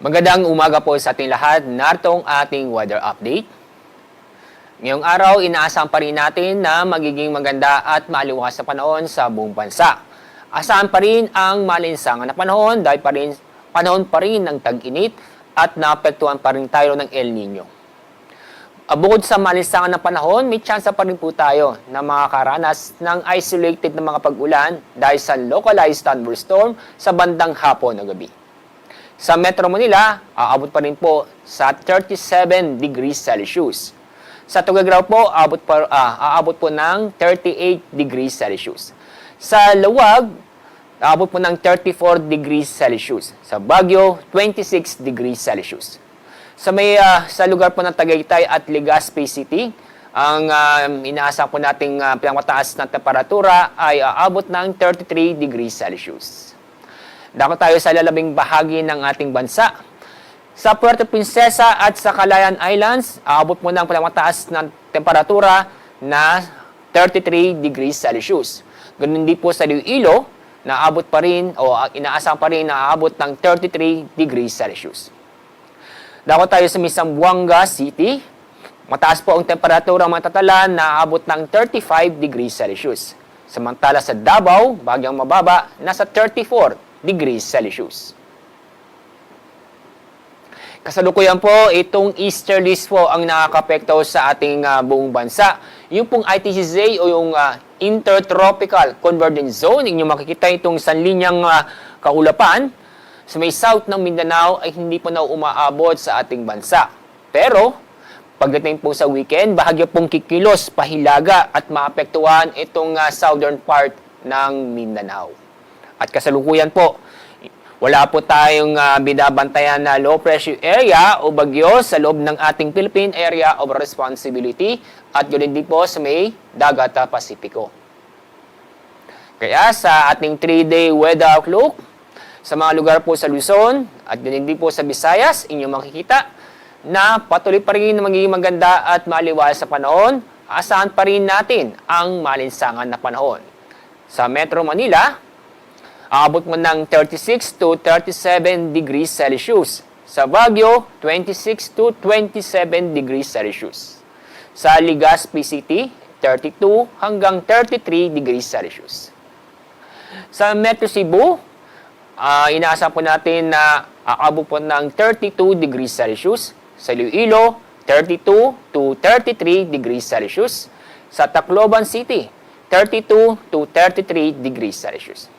Magandang umaga po sa ating lahat. Narito ang ating weather update. Ngayong araw, inaasahan pa rin natin na magiging maganda at maliwalas na panahon sa buong bansa. Asahan pa rin ang malinsangan na panahon dahil panahon pa rin ng tag-init at naapektuhan pa rin tayo ng El Nino. Bukod sa malinsangan na panahon, may tsansa pa rin po tayo na makakaranas ng isolated na mga pag-ulan dahil sa localized thunderstorm sa bandang hapon o gabi. Sa Metro Manila, aabot pa rin po sa 37 degrees Celsius. Sa Tuguegarao po, aabot po ng 38 degrees Celsius. Sa Lawag, aabot po ng 34 degrees Celsius. Sa Baguio, 26 degrees Celsius. Sa lugar po ng Tagaytay at Legazpi City, ang inaasahan po nating pinakamataas na temperatura ay aabot ng 33 degrees Celsius. Dako tayo sa lalabing bahagi ng ating bansa. Sa Puerto Princesa at sa Calayan Islands, aabot mo ng pinakamataas na temperatura na 33 degrees Celsius. Ganun din po sa Iloilo, na aabot pa rin o inaasahan pa rin na aabot ng 33 degrees Celsius. Dako tayo sa Zamboanga City. Mataas po ang temperatura matatala na aabot ng 35 degrees Celsius. Samantala sa Davao, bagyang mababa, nasa 34 degrees Celsius. Kasalukuyan po, itong easterlies po ang nakakapekto sa ating buong bansa. Yung pong ITCZ o yung Intertropical Convergence Zone, inyong makikita itong isang linyang kaulapan sa may south ng Mindanao ay hindi po na umaabot sa ating bansa. Pero, pagdating po sa weekend, bahagya pong kikilos, pahilaga at maapektuhan itong southern part ng Mindanao. At kasalukuyan po, wala po tayong binabantayan na low pressure area o bagyo sa loob ng ating Philippine Area of Responsibility at yun din po sa may Dagat Pasipiko. Kaya sa ating 3-day weather outlook, sa mga lugar po sa Luzon at yun din po sa Visayas, inyong makikita na patuloy pa rin na magiging maganda at maliwalas sa panahon, asahan pa rin natin ang malinsangan na panahon. Sa Metro Manila, aabot mo ng 36 to 37 degrees Celsius. Sa Baguio, 26 to 27 degrees Celsius. Sa Legazpi City, 32 hanggang 33 degrees Celsius. Sa Metro Cebu, inaasahan po natin na aabot po ng 32 degrees Celsius. Sa Iloilo, 32 to 33 degrees Celsius. Sa Tacloban City, 32 to 33 degrees Celsius.